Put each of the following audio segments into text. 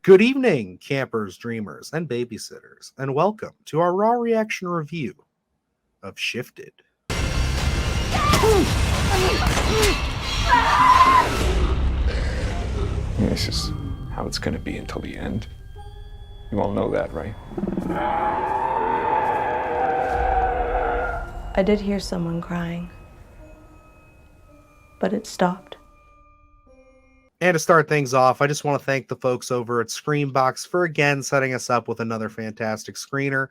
Good evening, campers, dreamers, and babysitters, and welcome to our raw reaction review of Shifted. This is how it's going to be until the end. You all know that, right? I did hear someone crying, but it stopped. And to start things off, I just want to thank the folks over at Screambox for again setting us up with another fantastic screener.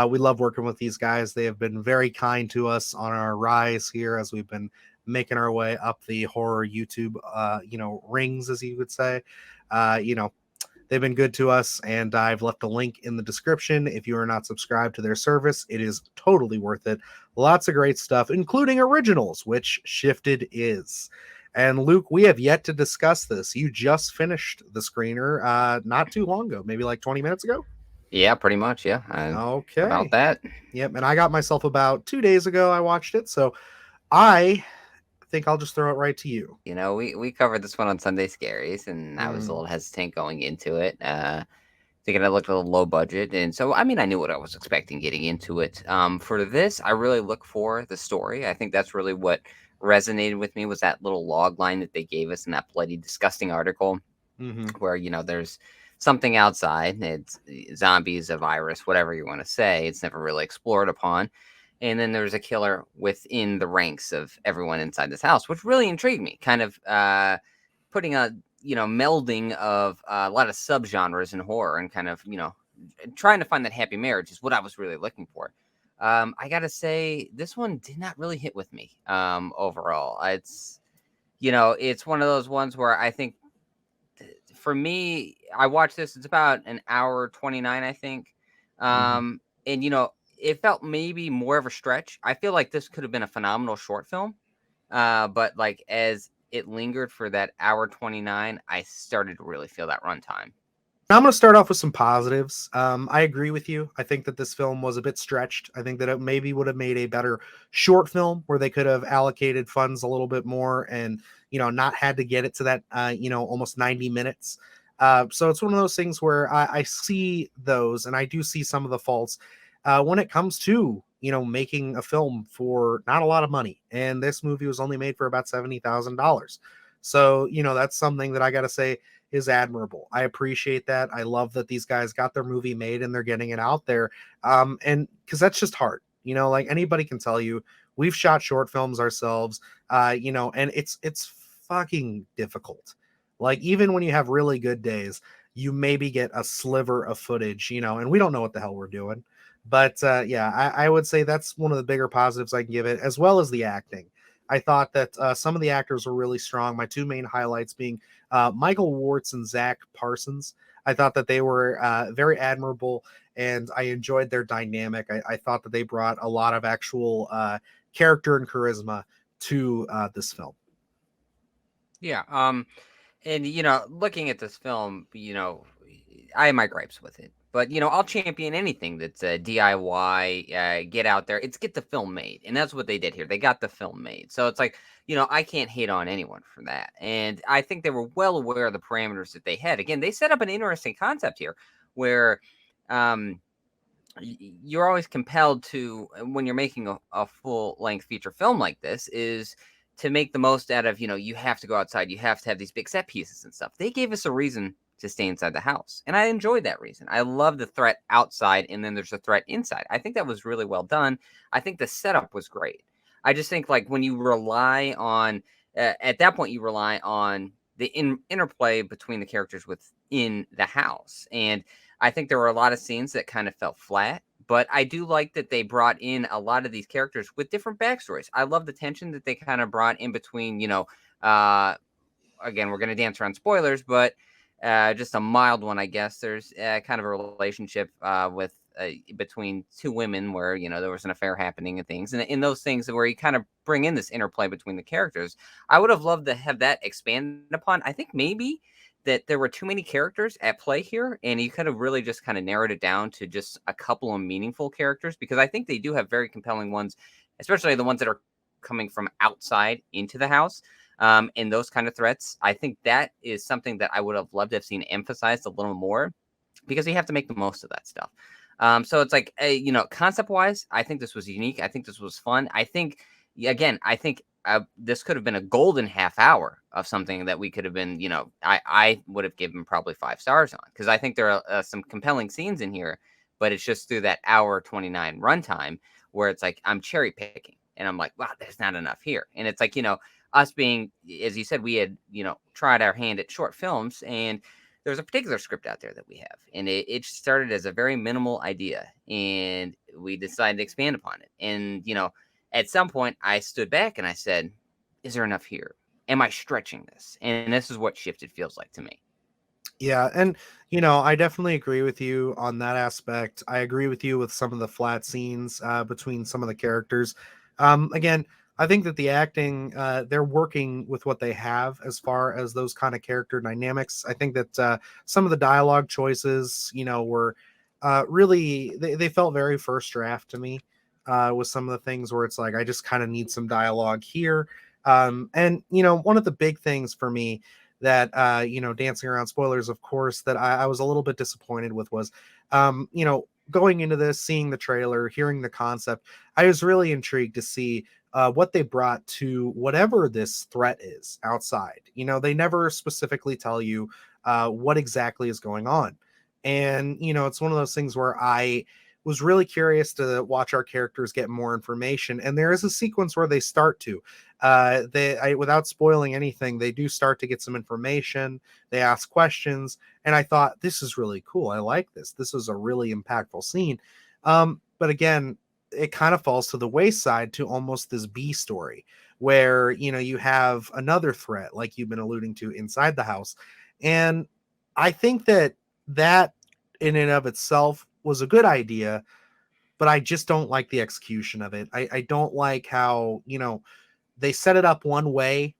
We love working with these guys. They have been very kind to us on our rise here as we've been making our way up the horror YouTube, rings, as you would say. They've been good to us, and I've left a link in the description. If you are not subscribed to their service, it is totally worth it. Lots of great stuff, including originals, which Shifted is. And Luke, we have yet to discuss this. You just finished the screener not too long ago, maybe like 20 minutes ago. Yeah, pretty much. Yeah. Okay. About that. Yep. And I got myself about 2 days ago. I watched it. So I think I'll just throw it right to you. You know, we covered this one on Sunday Scaries, and I was a little hesitant going into it, thinking it looked a little low budget. And so, I mean, I knew what I was expecting getting into it. For this, I really look for the story. I think that's really what resonated with me, was that little log line that they gave us in that bloody, disgusting article where, there's something outside. It's zombies, a virus, whatever you want to say. It's never really explored upon. And then there's a killer within the ranks of everyone inside this house, which really intrigued me. Kind of putting a melding of a lot of subgenres in horror, and kind of trying to find that happy marriage is what I was really looking for. I gotta say, this one did not really hit with me overall. It's one of those ones where I think, for me, I watched this. It's about an hour 29, I think, and it felt maybe more of a stretch. I feel like this could have been a phenomenal short film, but like as it lingered for that hour 29, I started to really feel that runtime. I'm going to start off with some positives. I agree with you. I think that this film was a bit stretched. I think that it maybe would have made a better short film where they could have allocated funds a little bit more and, not had to get it to that, almost 90 minutes. So it's one of those things where I see those, and I do see some of the faults when it comes to, making a film for not a lot of money. And this movie was only made for about $70,000. So, that's something that I got to say is admirable. I appreciate that. I love that these guys got their movie made and they're getting it out there. And because that's just hard, like anybody can tell you, we've shot short films ourselves, and it's fucking difficult. Like, even when you have really good days, you maybe get a sliver of footage, and we don't know what the hell we're doing. But I would say that's one of the bigger positives I can give it, as well as the acting. I thought that some of the actors were really strong. My two main highlights being Michael Wartz and Zach Parsons. I thought that they were very admirable, and I enjoyed their dynamic. I thought that they brought a lot of actual character and charisma to this film. Yeah. And looking at this film, I have my gripes with it. But, I'll champion anything that's DIY, get out there. It's get the film made. And that's what they did here. They got the film made. So it's like, I can't hate on anyone for that. And I think they were well aware of the parameters that they had. Again, they set up an interesting concept here where you're always compelled to, when you're making a full-length feature film like this, is to make the most out of, you have to go outside. You have to have these big set pieces and stuff. They gave us a reason to stay inside the house. And I enjoyed that reason. I love the threat outside, and then there's a threat inside. I think that was really well done. I think the setup was great. I just think, like, when you rely on, at that point, you rely on the interplay between the characters within the house. And I think there were a lot of scenes that kind of felt flat, but I do like that they brought in a lot of these characters with different backstories. I love the tension that they kind of brought in between, again, we're going to dance around spoilers, but just a mild one, I guess. There's kind of a relationship with between two women where, there was an affair happening and things. And in those things where you kind of bring in this interplay between the characters, I would have loved to have that expanded upon. I think maybe that there were too many characters at play here, and you could have really just kind of narrowed it down to just a couple of meaningful characters, because I think they do have very compelling ones, especially the ones that are coming from outside into the house. And those kind of threats, I think that is something that I would have loved to have seen emphasized a little more, because you have to make the most of that stuff. So it's like, concept wise, I think this was unique. I think this was fun. I think, again, this could have been a golden half hour of something that we could have been, I would have given probably 5 stars on, because I think there are some compelling scenes in here, but it's just through that hour 29 runtime where it's like I'm cherry picking and I'm like, wow, there's not enough here. And it's like, us being, as you said, we had, tried our hand at short films, and there's a particular script out there that we have, and it started as a very minimal idea, and we decided to expand upon it. And at some point I stood back and I said, is there enough here? Am I stretching this? And this is what Shifted feels like to me. Yeah, and I definitely agree with you on that aspect. I agree with you with some of the flat scenes between some of the characters. Again, I think that the acting, they're working with what they have as far as those kind of character dynamics. I think that some of the dialogue choices, were really, they felt very first draft to me, with some of the things where it's like, I just kind of need some dialogue here. And one of the big things for me that dancing around spoilers, of course, that I was a little bit disappointed with was going into this, seeing the trailer, hearing the concept, I was really intrigued to see what they brought to whatever this threat is outside. They never specifically tell you what exactly is going on. And it's one of those things where I was really curious to watch our characters get more information, and there is a sequence where they start to without spoiling anything, they do start to get some information. They ask questions, and I thought, this is really cool. I like this is a really impactful scene. But again, it kind of falls to the wayside to almost this B story where you have another threat like you've been alluding to inside the house. And I think that in and of itself was a good idea, but I just don't like the execution of it. I don't like how they set it up one way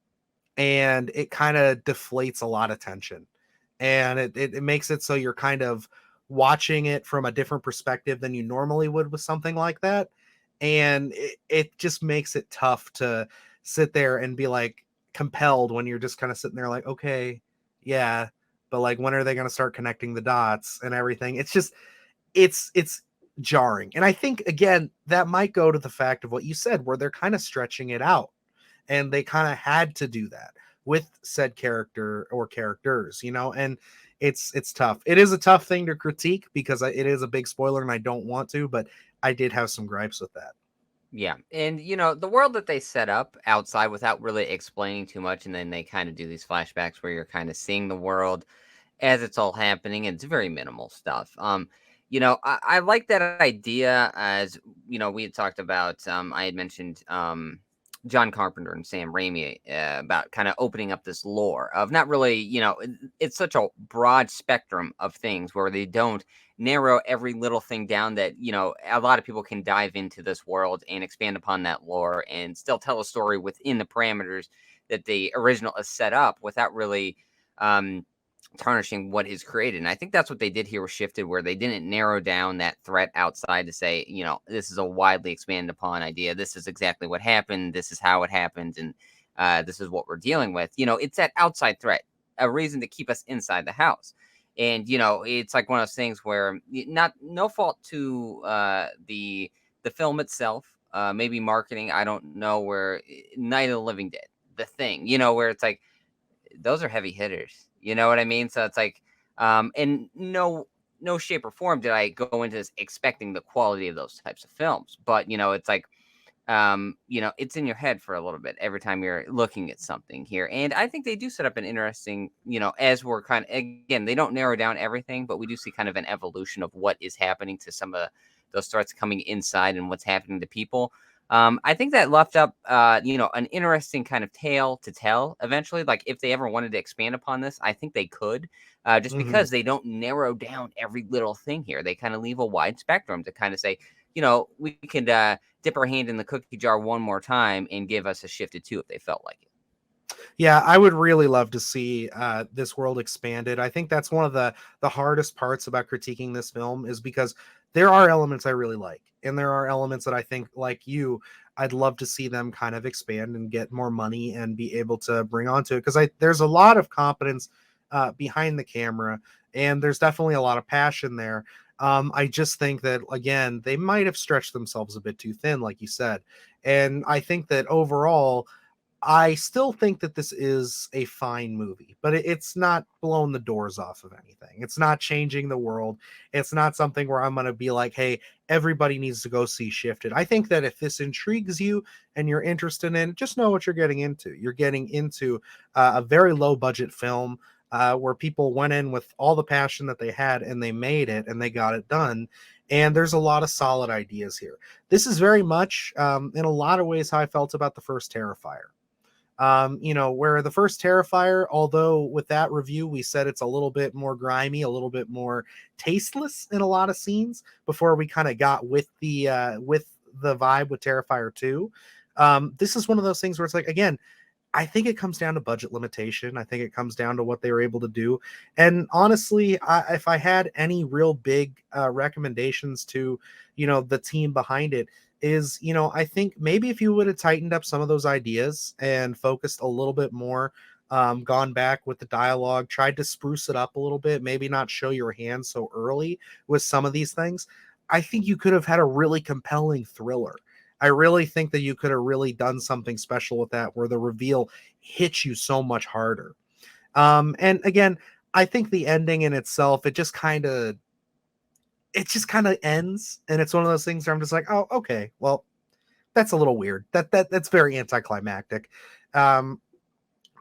and it kind of deflates a lot of tension, and it makes it so you're kind of watching it from a different perspective than you normally would with something like that. And it just makes it tough to sit there and be like compelled when you're just kind of sitting there like, okay, yeah, but like, when are they going to start connecting the dots and everything? It's just, it's jarring. And I think, again, that might go to the fact of what you said, where they're kind of stretching it out, and they kind of had to do that with said character or characters, and it's tough. It is a tough thing to critique because it is a big spoiler and I don't want to, but I did have some gripes with that. Yeah. And, the world that they set up outside without really explaining too much, and then they kind of do these flashbacks where you're kind of seeing the world as it's all happening, and it's very minimal stuff. I like that idea, as we had talked about. I had mentioned John Carpenter and Sam Raimi about kind of opening up this lore of not really, it's such a broad spectrum of things where they don't narrow every little thing down, that a lot of people can dive into this world and expand upon that lore and still tell a story within the parameters that the original is set up, without really tarnishing what is created. And I think that's what they did here with Shifted, where they didn't narrow down that threat outside to say, this is a widely expanded upon idea. This is exactly what happened. This is how it happened. And this is what we're dealing with. It's that outside threat, a reason to keep us inside the house. And, it's like one of those things where no fault to the film itself, maybe marketing. I don't know, where Night of the Living Dead, The Thing, where it's like, those are heavy hitters. You know what I mean? So it's like, in no shape or form did I go into this expecting the quality of those types of films. But, it's like, it's in your head for a little bit every time you're looking at something here. And I think they do set up an interesting, as we're kind of, again, they don't narrow down everything, but we do see kind of an evolution of what is happening to some of those threats coming inside and what's happening to people. I think that left up, an interesting kind of tale to tell eventually. Like, if they ever wanted to expand upon this, I think they could, just Mhm. because they don't narrow down every little thing here. They kind of leave a wide spectrum to kind of say, we could dip our hand in the cookie jar one more time and give us a Shifted 2 if they felt like it. Yeah, I would really love to see this world expanded. I think that's one of the hardest parts about critiquing this film, is because there are elements I really like, and there are elements that I think, like you, I'd love to see them kind of expand and get more money and be able to bring onto it, because there's a lot of competence behind the camera, and there's definitely a lot of passion there. I just think that, again, they might have stretched themselves a bit too thin, like you said. And I think that overall, I still think that this is a fine movie, but it's not blowing the doors off of anything. It's not changing the world. It's not something where I'm going to be like, hey, everybody needs to go see Shifted. I think that if this intrigues you and you're interested in it, just know what you're getting into. You're getting into a very low budget film where people went in with all the passion that they had, and they made it and they got it done. And there's a lot of solid ideas here. This is very much, in a lot of ways, how I felt about the first Terrifier. Where the first Terrifier, although with that review we said it's a little bit more grimy, a little bit more tasteless in a lot of scenes before we kind of got with the vibe with Terrifier 2. This is one of those things where it's like, again, I think it comes down to budget limitation. I think it comes down to what they were able to do. And honestly, if I had any real big recommendations to, the team behind it, is, I think maybe if you would have tightened up some of those ideas and focused a little bit more, gone back with the dialogue, tried to spruce it up a little bit, maybe not show your hand so early with some of these things, I think you could have had a really compelling thriller. I really think that you could have really done something special with that, where the reveal hits you so much harder. And again, I think the ending in itself, it just kind of ends, and it's one of those things where I'm just like, oh, okay, well, that's a little weird. That's very anticlimactic. Um,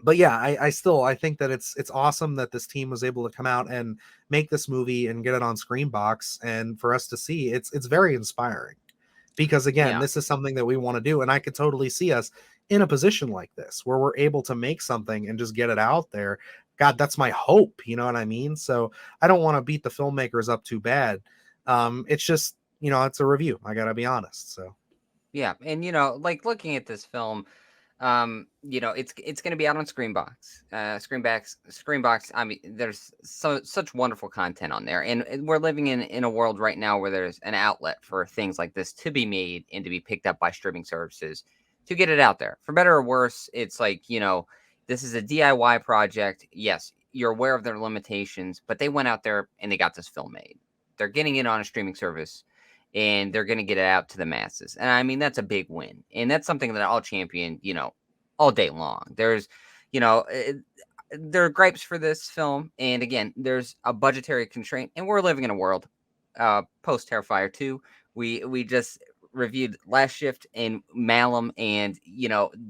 but yeah, I think that it's awesome that this team was able to come out and make this movie and get it on Screambox, and for us to see, it's very inspiring, because again, Yeah. this is something that we want to do, and I could totally see us in a position like this where we're able to make something and just get it out there. God, that's my hope, you know what I mean? So I don't want to beat the filmmakers up too bad. It's just, it's a review, I gotta be honest. So Yeah, and like looking at this film, it's going to be out on Screambox. Screambox. I mean, there's such wonderful content on there, and we're living in a world right now where there's an outlet for things like this to be made and to be picked up by streaming services to get it out there. For better or worse, it's like, this is a DIY project. Yes, you're aware of their limitations, but they went out there and they got this film made. They're getting it on a streaming service, and they're going to get it out to the masses. And I mean, that's a big win. And that's something that I'll champion, all day long. You know, it, there are gripes for this film. And again, there's a budgetary constraint, and we're living in a world post Terrifier 2. We just reviewed Last Shift and Malum, and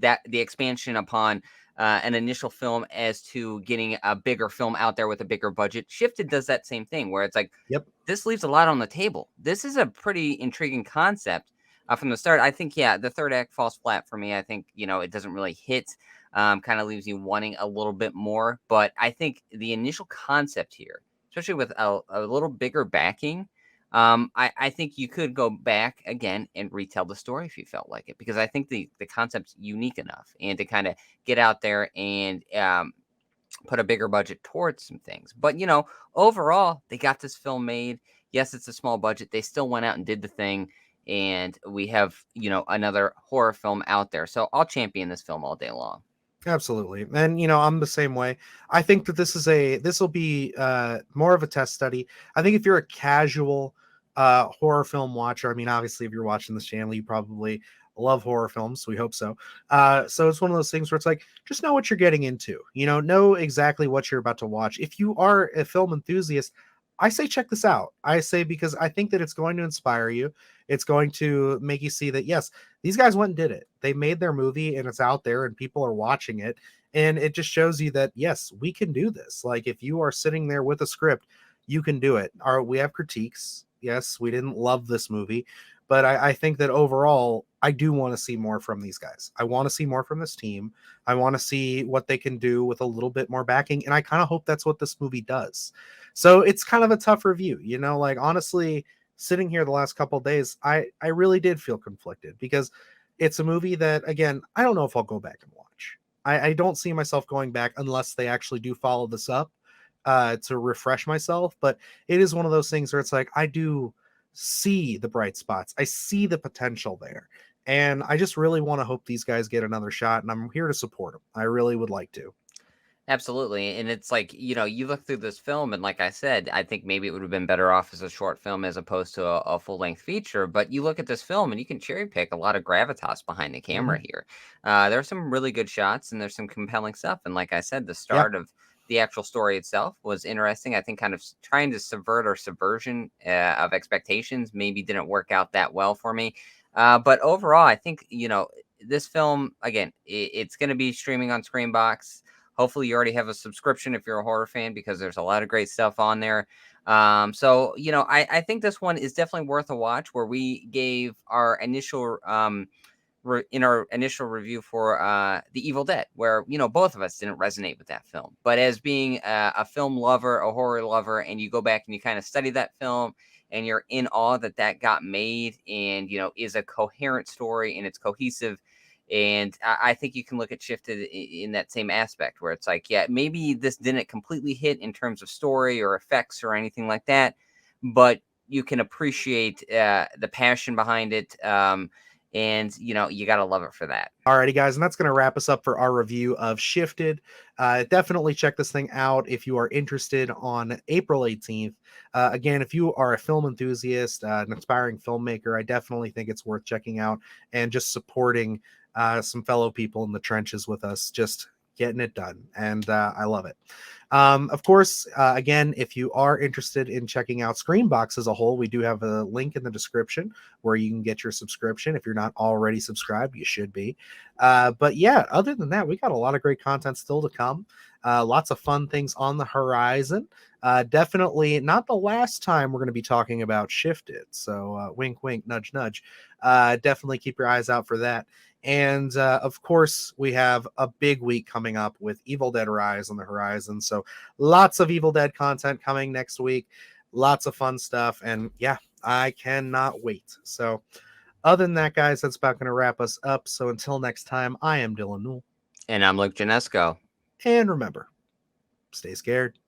that the expansion upon an initial film as to getting a bigger film out there with a bigger budget. Shifted does that same thing, where it's like, yep. this leaves a lot on the table. This is a pretty intriguing concept from the start. I think, yeah, the third act falls flat for me. I think, it doesn't really hit, kind of leaves you wanting a little bit more. But I think the initial concept here, especially with a little bigger backing, I think you could go back again and retell the story if you felt like it, because I think the concept's unique enough, and to kind of get out there and put a bigger budget towards some things. But, overall, they got this film made. Yes, it's a small budget. They still went out and did the thing. And we have, another horror film out there. So I'll champion this film all day long. Absolutely. And I'm the same way. I think that this will be more of a test study. I think if you're a casual horror film watcher, I mean, obviously if you're watching this channel, you probably love horror films. We hope so. So it's one of those things where it's like, just know what you're getting into, know exactly what you're about to watch. If you are a film enthusiast, I say check this out. I say, because I think that it's going to inspire you. It's going to make you see that, yes, these guys went and did it. They made their movie, and it's out there and people are watching it. And it just shows you that, yes, we can do this. Like, if you are sitting there with a script, you can do it. We have critiques. Yes, we didn't love this movie, but I think that overall, I do want to see more from these guys. I want to see more from this team. I want to see what they can do with a little bit more backing. And I kind of hope that's what this movie does. So it's kind of a tough review, like, honestly, sitting here the last couple of days, I really did feel conflicted, because it's a movie that, again, I don't know if I'll go back and watch. I don't see myself going back unless they actually do follow this up to refresh myself. But it is one of those things where it's like, I do see the bright spots. I see the potential there. And I just really want to hope these guys get another shot, and I'm here to support them. I really would like to. Absolutely. And it's like, you look through this film, and like I said, I think maybe it would have been better off as a short film as opposed to a full length feature. But you look at this film and you can cherry pick a lot of gravitas behind the camera Mhm. here. There are some really good shots and there's some compelling stuff. And like I said, the Yeah. start of the actual story itself was interesting. I think kind of trying to subvert or subversion of expectations maybe didn't work out that well for me. But overall, I think, this film, again, it's going to be streaming on Screambox. Hopefully, you already have a subscription if you're a horror fan because there's a lot of great stuff on there. So I think this one is definitely worth a watch. Where we gave our initial in our initial review for The Evil Dead, where both of us didn't resonate with that film, but as being a film lover, a horror lover, and you go back and you kind of study that film, and you're in awe that that got made, and is a coherent story and it's cohesive. And I think you can look at Shifted in that same aspect, where it's like, yeah, maybe this didn't completely hit in terms of story or effects or anything like that, but you can appreciate the passion behind it. And you got to love it for that. Alrighty, guys, and that's going to wrap us up for our review of Shifted. Definitely check this thing out if you are interested on April 18th. Again, if you are a film enthusiast, an aspiring filmmaker, I definitely think it's worth checking out and just supporting some fellow people in the trenches with us, just getting it done. And I love it. Of course, again, if you are interested in checking out Screambox as a whole, we do have a link in the description where you can get your subscription. If you're not already subscribed, you should be. But yeah, other than that, we got a lot of great content still to come. Lots of fun things on the horizon. Definitely not the last time we're going to be talking about Shifted. So wink, wink, nudge, nudge. Definitely keep your eyes out for that. And of course, we have a big week coming up with Evil Dead Rise on the horizon. So lots of Evil Dead content coming next week. Lots of fun stuff. And yeah, I cannot wait. So other than that, guys, that's about going to wrap us up. So until next time, I am Dylan Newell. And I'm Luke Janesco. And remember, stay scared.